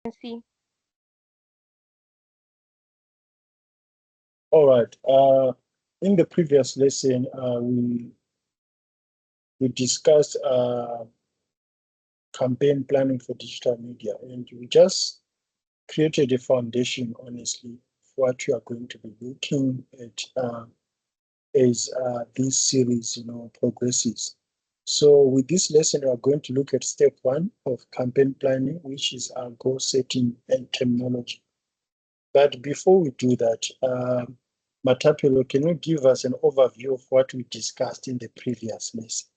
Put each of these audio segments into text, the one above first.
see. All right. In the previous lesson, we discussed campaign planning for digital media, and we just created a foundation, honestly, for what you are going to be looking at as this series, progresses. So with this lesson, we are going to look at step one of campaign planning, which is goal setting and terminology. But before we do that, Matapelo, can you give us an overview of what we discussed in the previous lesson?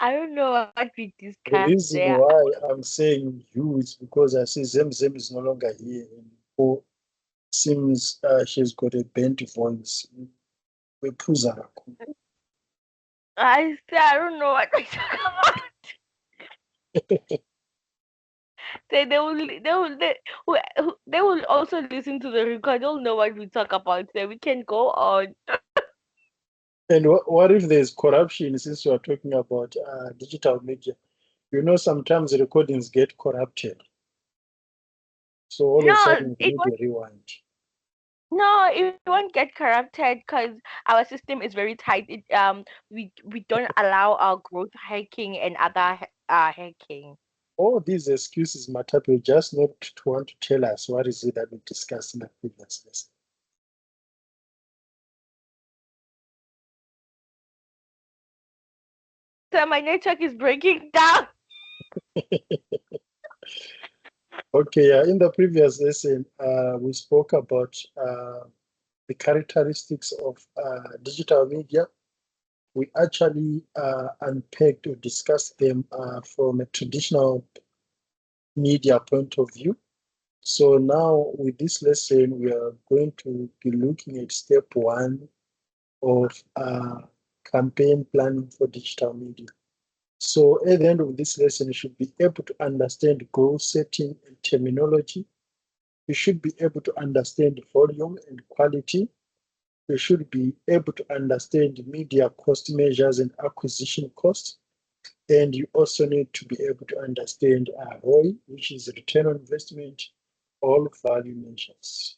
I don't know what we The discussed reason there. why I'm saying you is because I see Zem is no longer here, and Paul seems she's got a bent voice. Wephuza kakhulu. I don't know what we talk about. They will also listen to the record. They'll know what we talk about. So we can go on. And what if there's corruption, since you are talking about digital media? Sometimes recordings get corrupted. So all of a No, sudden, you it need won't. a rewind. No, it won't get corrupted because our system is very tight. We don't allow our growth hacking and other hacking. All these excuses, Matape, just not to want to tell us what is it that we discussed in the previous lesson. So my network is breaking down. Okay, in the previous lesson, we spoke about the characteristics of digital media. We actually unpacked or discussed them from a traditional media point of view. So now with this lesson, we are going to be looking at step one of campaign planning for digital media. So at the end of this lesson, you should be able to understand goal setting and terminology. You should be able to understand volume and quality. You should be able to understand media cost measures and acquisition costs. And you also need to be able to understand ROI, which is return on investment, all value measures.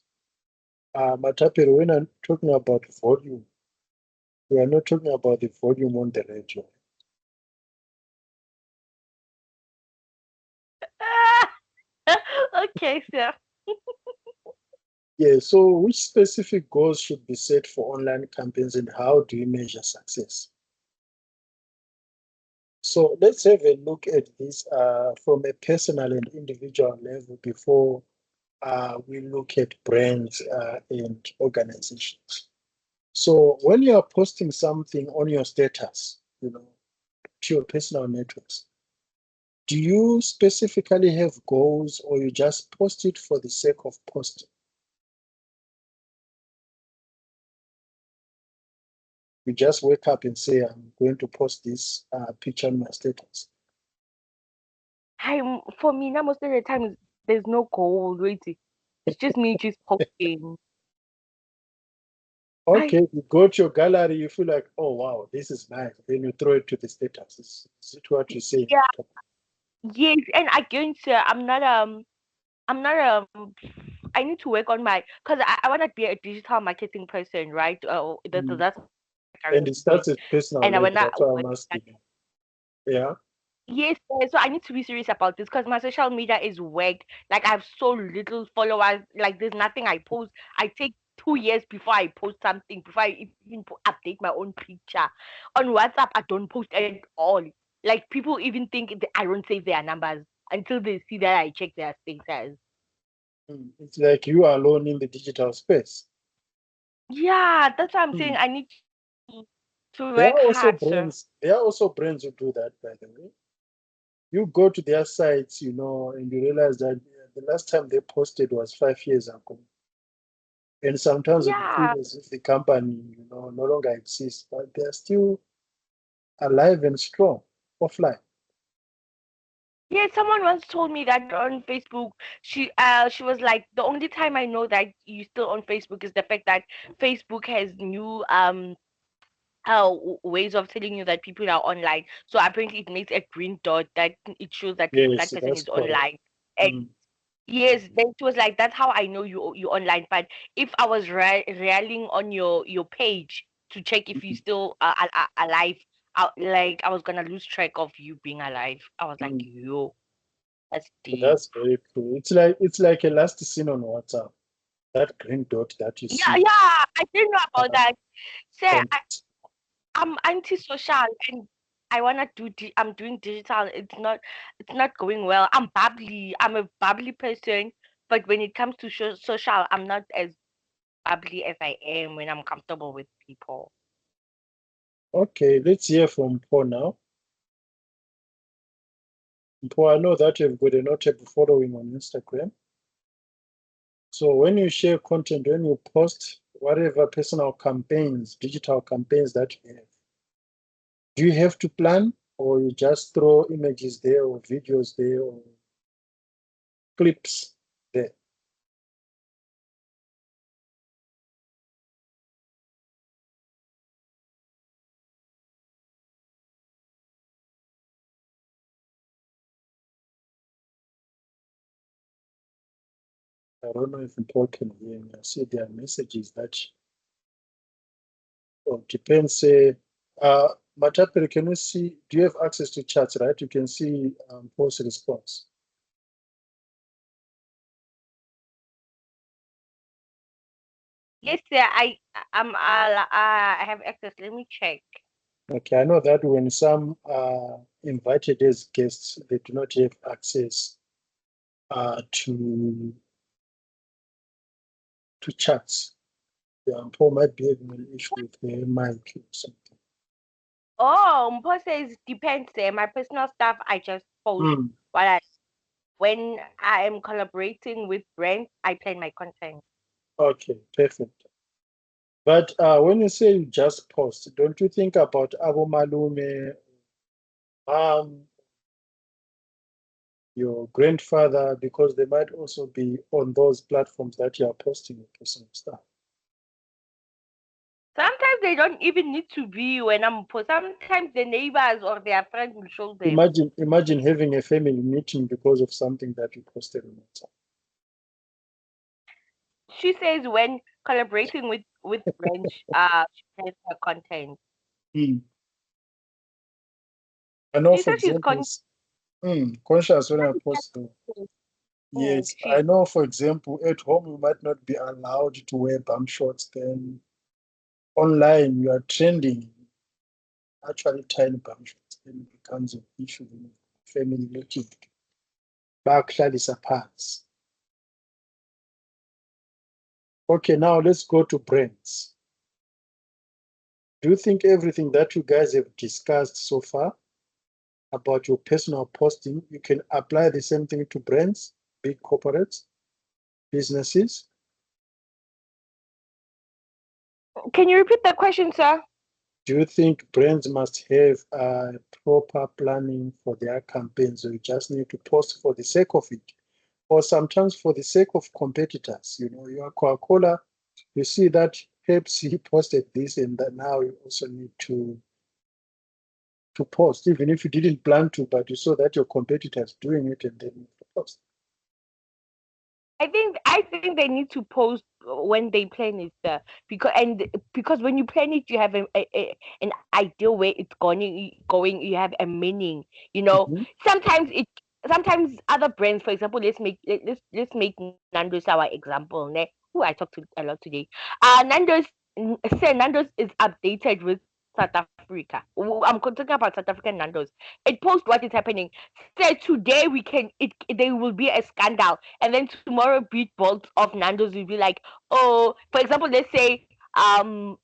Matapero, when I'm talking about volume, we are not talking about the volume on the radio. Okay, sir. Yeah, so which specific goals should be set for online campaigns and how do you measure success? So let's have a look at this from a personal and individual level before we look at brands and organizations. So when you are posting something on your status, to your personal networks, do you specifically have goals or you just post it for the sake of posting? You just wake up and say, I'm going to post this picture on my status. For me now, most of the time there's no goal waiting. It's just me just posting. I Okay, you go to your gallery, you feel like, oh wow, this is nice. Then you throw it to the status. Is it what you say? Yeah, yes, and again, sir, I'm not I need to work on my because I want to be a digital marketing person, right? Mm. That's my And it career, starts at personal and I level. wanna That's why I'm work asking you. Yeah. Yes, so I need to be serious about this because my social media is work. Like I have so little followers. Like there's nothing I post. I take 2 years before I post something, before I even update my own picture. On WhatsApp, I don't post at all. Like people even think that I don't save their numbers until they see that I check their status. It's like you are alone in the digital space. Yeah, that's what I'm saying. Mm. I need to There work are also hard, sir. brands. There are also brands who do that, by the way. You go to their sites, and you realize that the last time they posted was 5 years ago. And sometimes it Yeah. feels as if the company, no longer exists, but they're still alive and strong offline. Yeah, someone once told me that on Facebook, she was like, the only time I know that you still on Facebook is the fact that Facebook has new ways of telling you that people are online. So apparently it makes a green dot that it shows that Yes, that person that's is correct. online. Mm. Yes, then she was like, "That's how I know you online." But if I was railing on your page to check if you Mm. still alive, like I was gonna lose track of you being alive. I was like, Mm. "Yo, that's deep." That's very cool. It's like a last scene on WhatsApp. That green dot that you Yeah, see. yeah, I didn't know about Uh, that. Say, and I'm antisocial and I wanna I'm doing digital. It's not going well. I'm bubbly. I'm a bubbly person, but when it comes to social, I'm not as bubbly as I am when I'm comfortable with people. okay, let's hear from Paul now. Paul, I know that you've got a notable following on Instagram. So when you share content, when you post whatever personal campaigns, digital campaigns that you have, do you have to plan or you just throw images there or videos there or clips there? I don't know if people can hear me. I see there are messages that depends. Matapel, can you see? Do you have access to chats, right? You can see post response. Yes, sir. I have access. Let me check. Okay, I know that when some are invited as guests, they do not have access to chats. Paul might be having an issue with their mic or something. Oh, Mpo says depends. My personal stuff I just post. Hmm. While when I am collaborating with brands, I plan my content. Okay, perfect. But when you say you just post, don't you think about Abo Malume, um, your grandfather, because they might also be on those platforms that you are posting your personal stuff? Sometimes they don't even need to be when I'm post. Sometimes the neighbors or their friends will show them. Imagine having a family meeting because of something that you posted on WhatsApp. She says when collaborating with brands, she plans her content. Hmm. I know, She for says she's example, conscious when I post. oh, Yes, I she know, for example, at home you might not be allowed to wear bum shorts. Then online you are trending, actually tiny bum shorts. Then it becomes an issue in family looking backshot apart. Okay, now let's go to brands. Do you think everything that you guys have discussed so far about your personal posting, you can apply the same thing to brands, big corporates, businesses? can you repeat the question, sir? Do you think brands must have proper planning for their campaigns, or you just need to post for the sake of it, or sometimes for the sake of competitors? You know, you are Coca-Cola, you see that Pepsi posted this, and that now you also need to post, even if you didn't plan to, but you saw that your competitors doing it, and then you post. I think they need to post when they plan it, because when you plan it, you have an idea where it's going. You have a meaning. You know, Mhm. sometimes it sometimes other brands, for example, let's make Nando's our example. Ne? Who I talked to a lot today. Nando's is updated with South Africa. I'm talking about South African Nando's. It posts what is happening. Say today there will be a scandal, and then tomorrow big bolt of Nando's will be like, oh, for example, let's say the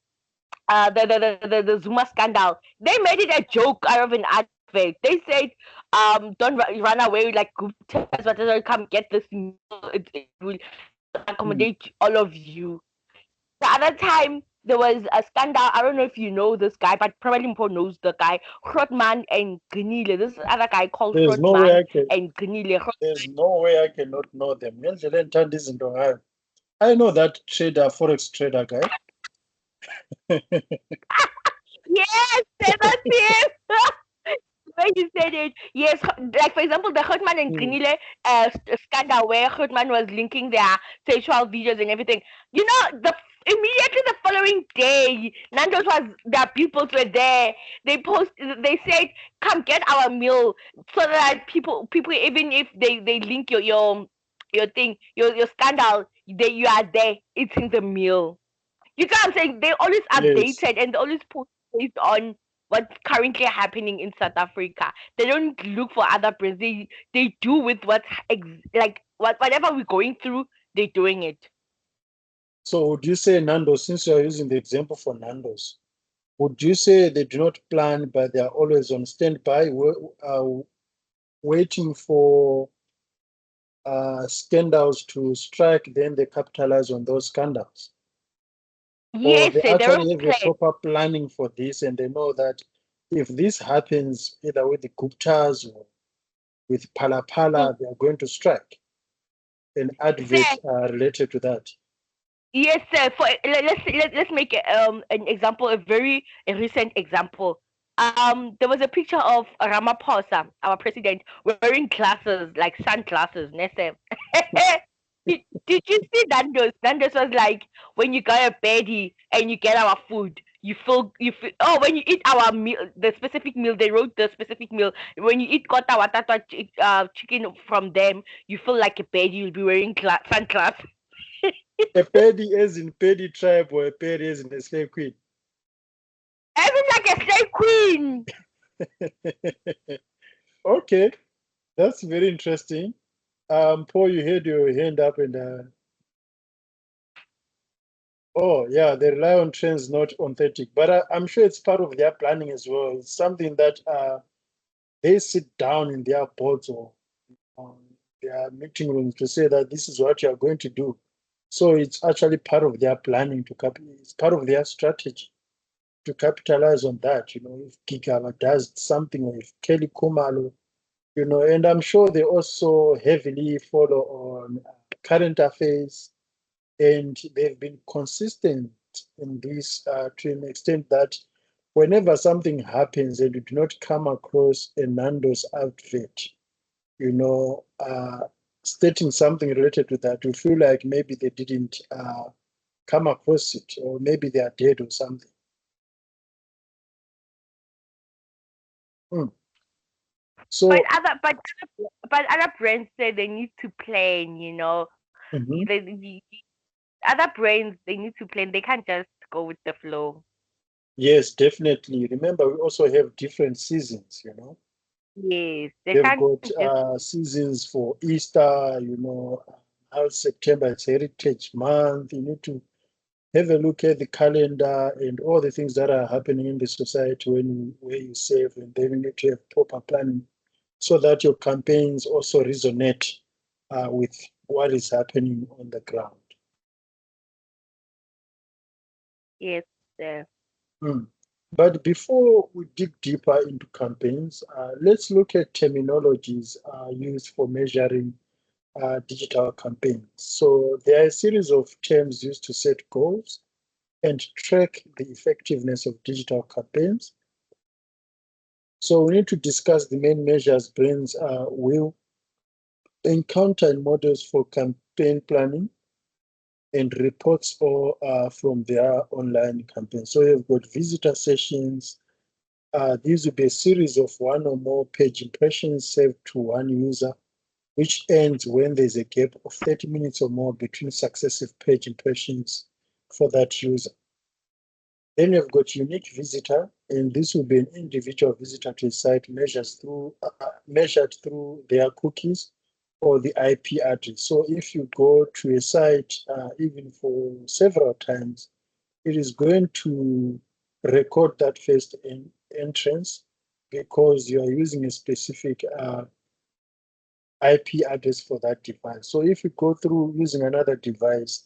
Zuma scandal. They made it a joke out of an advert. They said don't run away like Gupta's, whatever, come get this meal. It will Mm. accommodate all of you. The other time there was a scandal. I don't know if you know this guy, but probably Mpo knows the guy. Hrotman and Grenile. This other guy called There's no way Hrotman I can. and Grenile. There's no way I cannot know them. Ngendlela endithanda izinto ngayo. I know that trader, forex trader guy. Yes, that's him. way you said it, yes, like for example, the Hurtman and Hmm. Grinile scandal where Hurtman was linking their sexual videos and everything. You know, immediately the following day, Nando's was their pupils were there. They said, "Come get our meal," so that people even if they link your thing, your scandal, you are there eating the meal. You know what I'm saying? They always Yes. updated and they always post based on what's currently happening in South Africa. They don't look for other brands. They do with like whatever we're going through, they're doing it. So would you say Nando's, since you are using the example for Nando's, would you say they do not plan, but they are always on standby, waiting for scandals to strike, then they capitalize on those scandals? Or Yes, they they don't actually have a plan. proper planning for this, and they know that if this happens, either with the Guptas or with Pala Mm. Pala, they are going to strike an advert Sir, related to that. yes, sir. Let's make an example, a recent example. There was a picture of Ramaphosa, our president, wearing glasses like sunglasses. Nesse. Did you see Nando's? Nando's was like when you got a baddie and you get our food. You feel oh when you eat our meal, the specific meal, they wrote the specific meal. When you eat kota watata chicken from them, you feel like a baddie. You'll be wearing sunglasses. A paddy as in paddy tribe or a paddy as in a slave queen. Even like a slave queen. Okay, that's very interesting. Paul, you had your hand up and oh yeah, they rely on trends, not authentic. But I'm sure it's part of their planning as well. It's something that they sit down in their boards or um, their meeting rooms to say that this is what you are going to do. So it's actually part of their planning it's part of their strategy to capitalize on that. You know, if Gigaba does something or if Kelly Kumalo, you know, and I'm sure they also heavily follow on current affairs, and they've been consistent in this to an extent that whenever something happens and you do not come across a Nando's outfit, you know, stating something related to that, you feel like maybe they didn't come across it, or maybe they are dead or something. Hmm. But So, other brands say they need to plan. You know, mhm, other brands they need to plan. They can't just go with the flow. yes, definitely. Remember, we also have different seasons, you know. Yes, they They've can't got just. seasons for Easter, you know, now September, it's Heritage Month. You need to have a look at the calendar and all the things that are happening in the society where you save, and then you need to have proper planning so that your campaigns also resonate with what is happening on the ground. Yes, uh, Mm. But before we dig deeper into campaigns, let's look at terminologies used for measuring digital campaigns. So there are a series of terms used to set goals and track the effectiveness of digital campaigns. So we need to discuss the main measures brands will encounter in models for campaign planning and reports or from their online campaigns. So you've got visitor sessions. These will be a series of one or more page impressions saved to one user, which ends when there's a gap of 30 minutes or more between successive page impressions for that user. Then you've got unique visitor, and this will be an individual visitor to a site measured through their cookies or the IP address. So if you go to a site, even for several times, it is going to record that first entrance because you are using a specific IP address for that device. So if you go through using another device,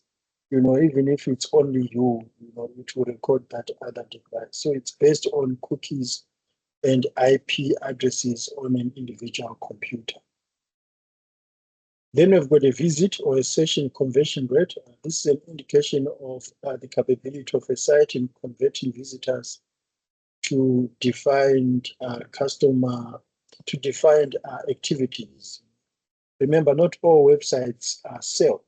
you know, even if it's only you, you know, it will record that other device. So it's based on cookies and IP addresses on an individual computer. Then we've got a visit or a session conversion rate. This is an indication of the capability of a site in converting visitors to define activities. Remember, not all websites sell,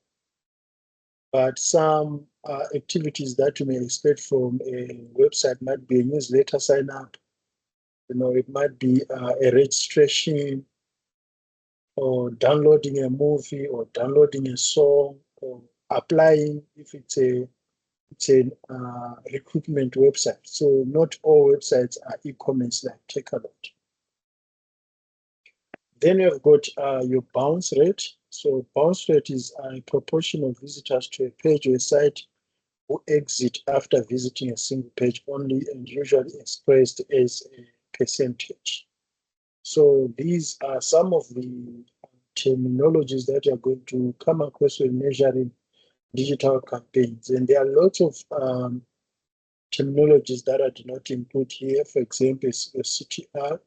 but some activities that you may expect from a website might be a newsletter sign up. It might be a registration, or downloading a movie, or downloading a song, or applying if it's a recruitment website. So not all websites are e-commerce like Takealot. Then you've got your bounce rate. So bounce rate is a proportion of visitors to a page or a site who exit after visiting a single page only, and usually expressed as a percentage. So these are some of the terminologies that you're going to come across when measuring digital campaigns. And there are lots of terminologies that I do not include here. For example, CTR,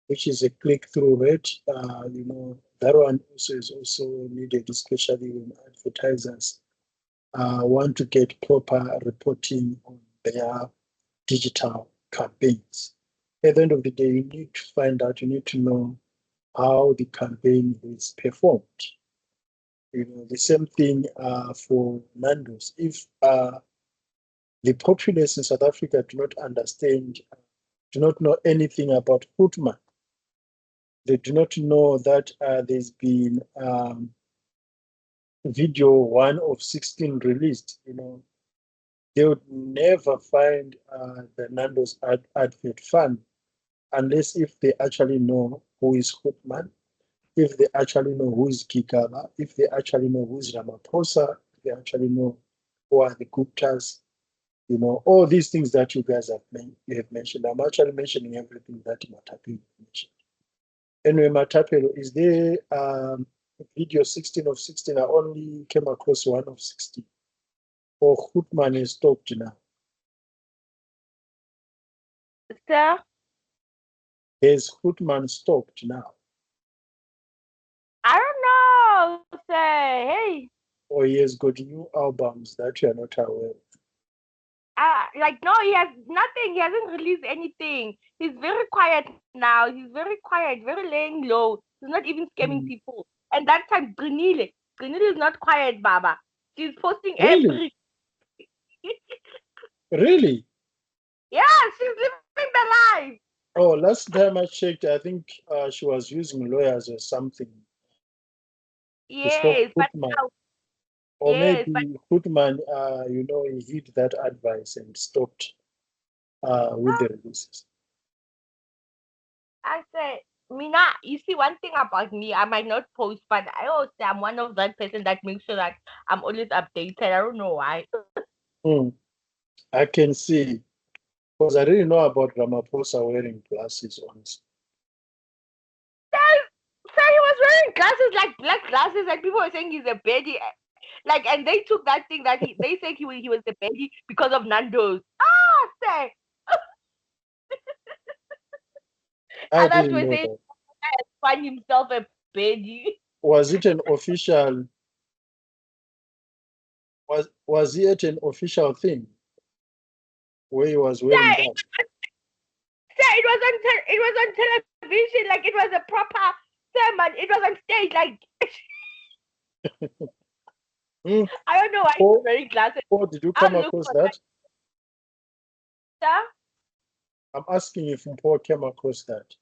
which is a click-through rate. That one also is also needed, especially when advertisers want to get proper reporting on their digital campaigns. At the end of the day, you need to know how the campaign is performed. The same thing for Nando's. If the populace in South Africa do not know anything about Hootman, they do not know that there's been video 1 of 16 released, they would never find the Nando's advert fun unless if they actually know who is Hoopman, if they actually know who is Gigaba, if they actually know who is Ramaphosa, if they actually know who are the Guptas, all these things that you guys have mentioned. I'm actually mentioning everything that Matapelo mentioned. Anyway, Matapelo, is there video 16 of 16? I only came across 1 of 16. Or Hoopman is stopped now. Sir? Is Hootman stopped now? I don't know, sir. Hey. Or he has got new albums that you are not aware of? No, he has nothing. He hasn't released anything. He's very quiet now. He's very quiet, very laying low. He's not even scamming people. And that time, Grenile is not quiet, Baba. She's posting Really? every. Really? Yeah, she's living the life. Oh, last time I checked, I think she was using lawyers or something to stop Yes, but Hootman. now, Or yes, but maybe Hootman, he heed that advice and stopped with the releases. I said, Mina, you see, one thing about me, I might not post, but I also am one of that person that makes sure that I'm always updated. I don't know why. I can see, because I didn't know about Ramaphosa wearing glasses once. So he was wearing glasses, like black glasses, and people were saying he's a baddie. And they took that thing that they said he was the baddie because of Nando's. Say, I others didn't were know saying that. find himself a baddie. Was it an official? Was it an official thing where he was wearing Say, that? it was on television, like it was a proper sermon. It was on stage, like Mm. I don't know why he's wearing glasses. Or did you I'll come look across for that? that. I'm asking if Paul came across that.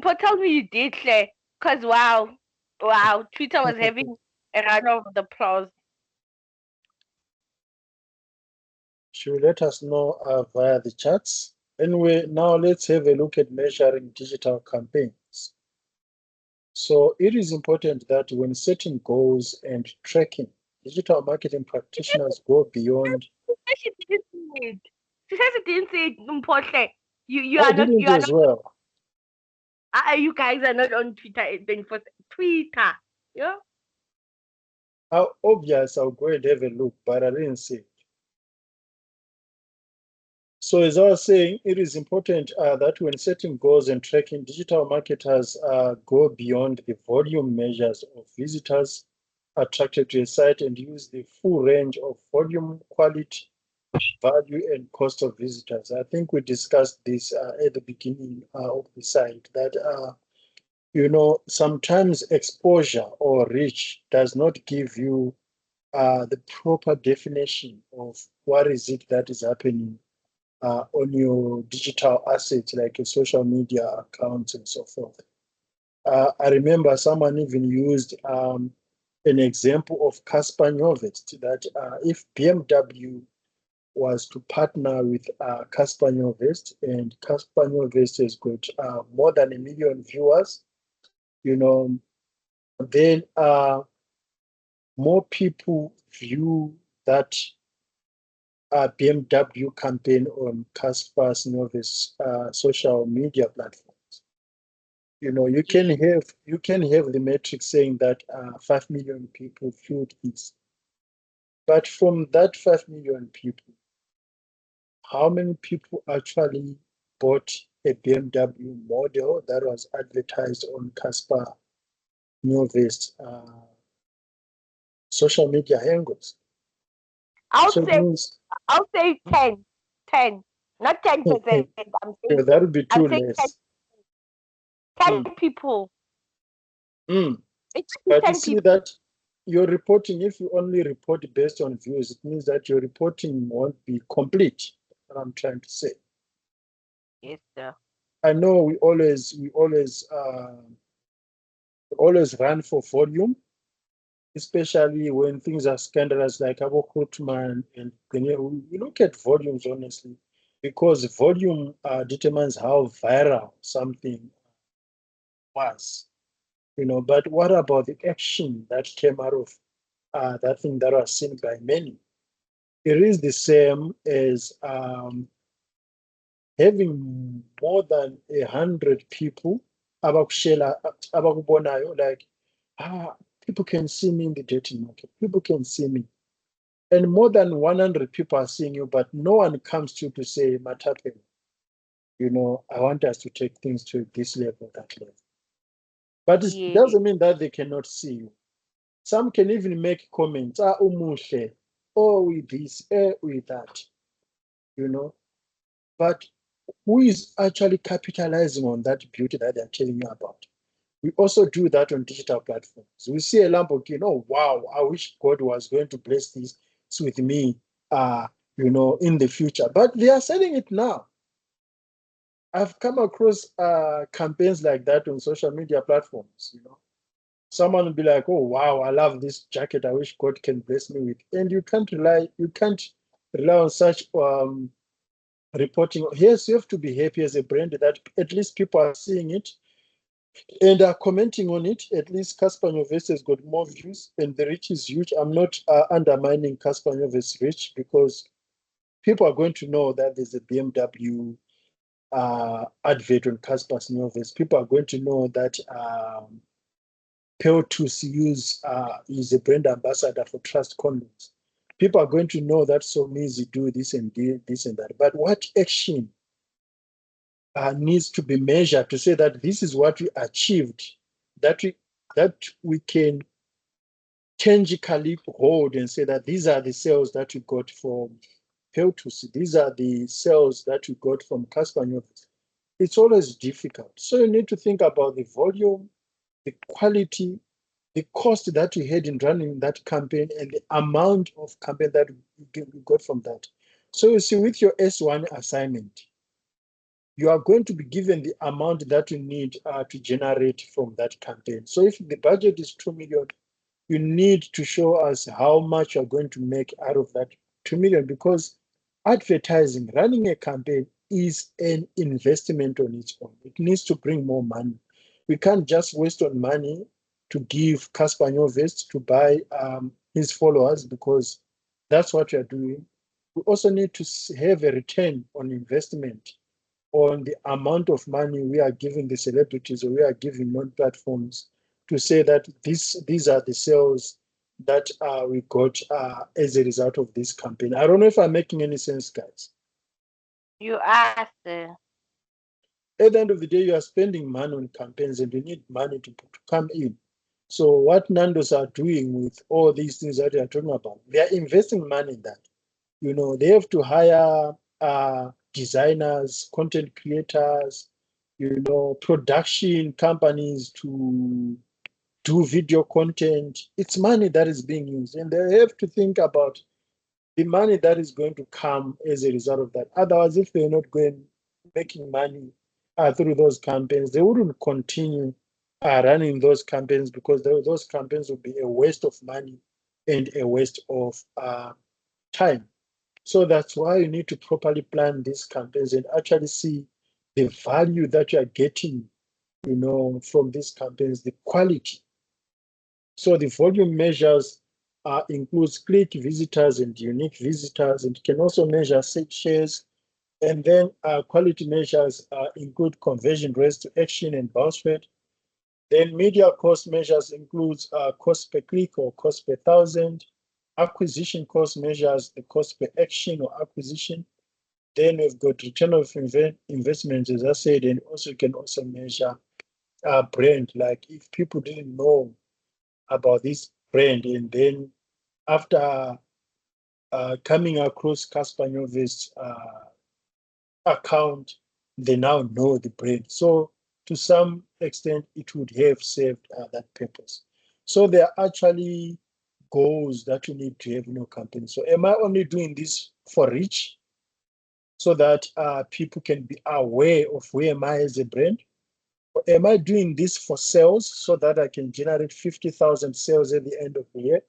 But tell me you did, Claire. Because wow, Twitter was having a run of the applause. Should let us know via the chats. Anyway, now let's have a look at measuring digital campaigns. So it is important that when setting goals and tracking, digital marketing practitioners go beyond. She didn't say it. She says it didn't say it, Mpotle. I didn't as well. You guys are not on Twitter 24 Twitter. Yeah. How obvious, I'll go and have a look, but I didn't see it. So as I was saying, it is important that when setting goals and tracking, digital marketers go beyond the volume measures of visitors attracted to a site and use the full range of volume, quality, value and cost of visitors. I think we discussed this at the beginning of the site that sometimes exposure or reach does not give you the proper definition of what is it that is happening on your digital assets like your social media accounts and so forth. I remember someone even used an example of Caspar Nyovest that if BMW was to partner with Caspar Nyovest, and Caspar Nyovest has got more than 1 million viewers, you know, then more people view that BMW campaign on Caspar Nyovest's social media platforms. Yeah. You can have the metric saying that 5 million people viewed this, but from that 5 million people, how many people actually bought a BMW model that was advertised on Caspar Nyovest social media angles? I'll So it say means I'll say 10, 10, not 10%. I'm saying that would be I'm too saying 10, less. 10 Mm, people. mm. It should be But you 10 see people. that your reporting, if you only report based on views, it means that your reporting won't be complete. What I'm trying to say. Yes, sir. I know we always run for volume, especially when things are scandalous like Abu Khutman and we look at volumes honestly, because volume determines how viral something was. But what about the action that came out of that thing that was seen by many? It is the same as having more than 100 people abakubonayo, like ah, people can see me in the dating market. People can see me. And more than 100 people are seeing you, but no one comes to you to say, Matapen, I want us to take things to this level, that level. But it Yeah. doesn't mean that they cannot see you. Some can even make comments, umuhle, oh, with this, with that, you know. But who is actually capitalizing on that beauty that they're telling you about? We also do that on digital platforms. We see a Lamborghini, oh, wow, I wish God was going to bless this with me, in the future. But they are selling it now. I've come across campaigns like that on social media platforms. Someone will be like, oh, wow, I love this jacket. I wish God can bless me with. And you can't rely on such reporting. Yes, you have to be happy as a brand that at least people are seeing it and are commenting on it. At least Caspar Nyovest has got more views and the reach is huge. I'm not undermining Caspar Nyovest's reach because people are going to know that there's a BMW advert on Caspar Nyovest. People are going to know that Peltus is a brand ambassador for Trust Condoms. People are going to know that Somizi do this and this and that. But what action needs to be measured to say that this is what we achieved, that we can tangibly hold and say that these are the sales that we got from Peltus, these are the sales that we got from Caspar Nyovest. It's always difficult. So you need to think about the volume, the quality, the cost that we had in running that campaign, and the amount of campaign that we got from that. So you see, with your S1 assignment, you are going to be given the amount that you need to generate from that campaign. So if the budget is 2 million, you need to show us how much you're going to make out of that 2 million, because advertising, running a campaign is an investment on its own. It needs to bring more money. We can't just waste on money to give Caspar Nyovest to buy his followers because that's what you're doing. We also need to have a return on investment on the amount of money we are giving the celebrities or we are giving non-platforms to say that these are the sales that we got as a result of this campaign. I don't know if I'm making any sense, guys. You asked. At the end of the day, you are spending money on campaigns and you need money to come in. So what Nando's are doing with all these things that you are talking about, they are investing money in that. they have to hire designers, content creators, production companies to do video content. It's money that is being used, and they have to think about the money that is going to come as a result of that. Otherwise, if they're not going making money through those campaigns, they wouldn't continue running those campaigns, because those campaigns would be a waste of money and a waste of time. So that's why you need to properly plan these campaigns and actually see the value that you are getting, from these campaigns, the quality. So the volume measures includes click visitors and unique visitors, and can also measure search shares. And then quality measures include conversion rates to action and bounce rate. Then media cost measures includes cost per click or cost per thousand. Acquisition cost measures the cost per action or acquisition. Then we've got return of investment, as I said, and also you can also measure brand. Like if people didn't know about this brand, and then after coming across Cassper Nyovest's account, they now know the brand. So to some extent, it would have served that purpose. So there are actually goals that you need to have in your company. So am I only doing this for reach, so that people can be aware of who am I as a brand? Or am I doing this for sales, so that I can generate 50,000 sales at the end of the year?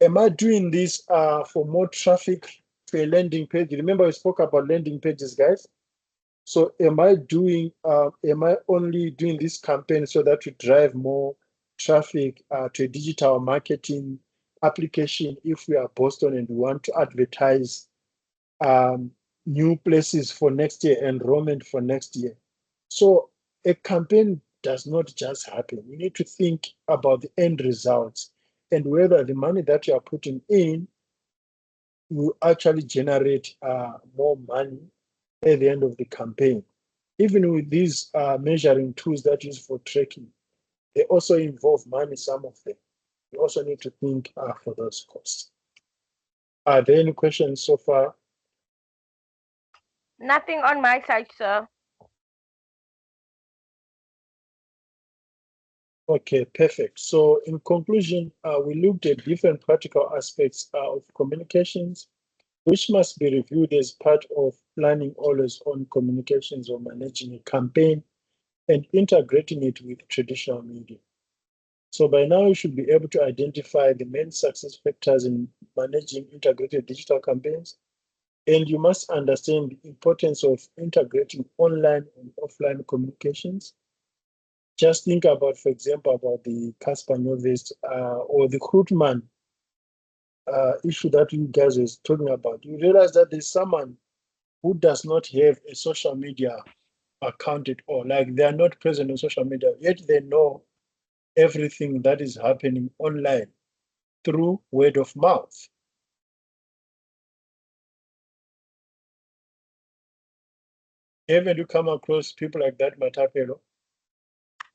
Am I doing this for more traffic to a landing page? Remember, we spoke about landing pages, guys. So am I only doing this campaign so that we drive more traffic to a digital marketing application if we are Boston and we want to advertise um, new places for next year, enrollment for next year? So a campaign does not just happen. You need to think about the end results and whether the money that you are putting in will actually generate more money at the end of the campaign. Even with these measuring tools that use for tracking, they also involve money, some of them. You also need to think for those costs. Are there any questions so far? Nothing on my side, sir. Okay, perfect. So in conclusion, we looked at different practical aspects of communications, which must be reviewed as part of planning always on communications or managing a campaign and integrating it with traditional media. So by now, you should be able to identify the main success factors in managing integrated digital campaigns. And you must understand the importance of integrating online and offline communications. Just think about, for example, about the Cassper Nyovest or the Krugman issue that you guys was talking about. You realize that there's someone who does not have a social media account at all. Like they are not present on social media, yet they know everything that is happening online through word of mouth. Haven't you come across people like that, Matapelo?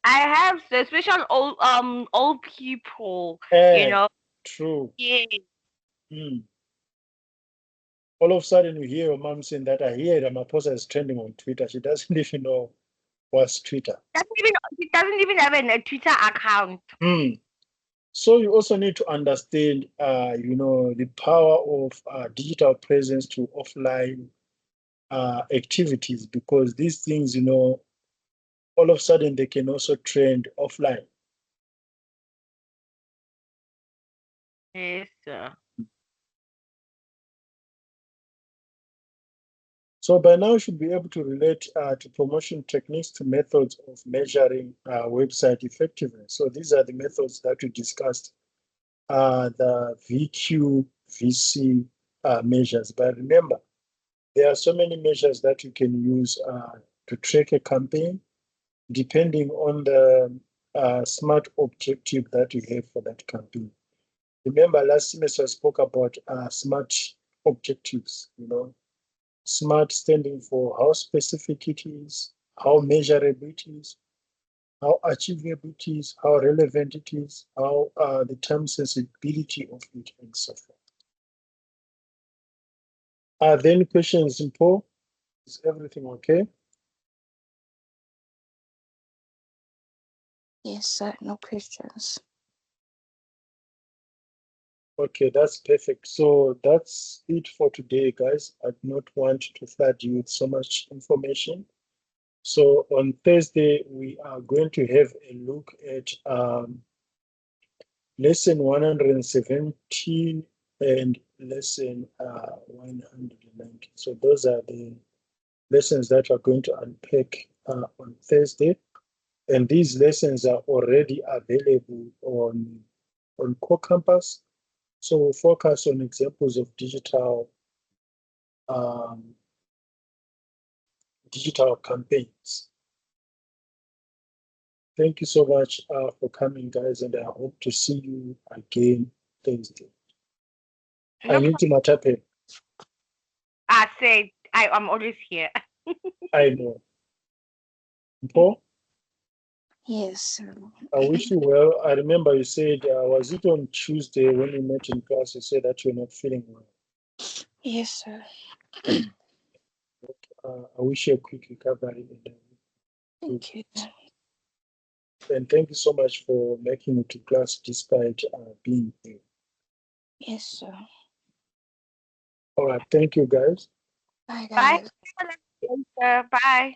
I have, especially old people, you Eh, know. true. Yeah. Mm. All of a sudden, you hear your mom saying that I hear Ramaphosa is trending on Twitter. She doesn't even know what's Twitter. He doesn't even have a Twitter account. Mm. So you also need to understand, the power of digital presence to offline activities, because these things, all of a sudden they can also trend offline. Yes, sir. So by now, you should be able to relate to promotion techniques to methods of measuring website effectiveness. So these are the methods that we discussed, the VQ, VC measures. But remember, there are so many measures that you can use to track a campaign, depending on the smart objective that you have for that campaign. Remember, last semester I spoke about smart objectives, SMART standing for how specific it is, how measurable it is, how achievable it is, how relevant it is, how the time sensibility of it, and so forth. Are there any questions, Paul? Is everything okay? Yes, sir. No questions. Okay, that's perfect. So that's it for today, guys. I do not want to flood you with so much information. So on Thursday, we are going to have a look at lesson 117 and lesson 190. So those are the lessons that we're going to unpack on Thursday. And these lessons are already available on Core Campus. So we'll focus on examples of um, digital campaigns. Thank you so much for coming, guys, and I hope to see you again Thursday. No I need problem. to matape. I said I'm always here. I know. Paul, Yes, sir. I wish you well. I remember you said, was it on Tuesday when we met in class? You said that you're not feeling well. Yes, sir. I wish you a quick recovery Thank you. and thank you so much for making it to class despite being ill. Yes, sir. All right, thank you, guys. Bye, Bye. guys. Bye.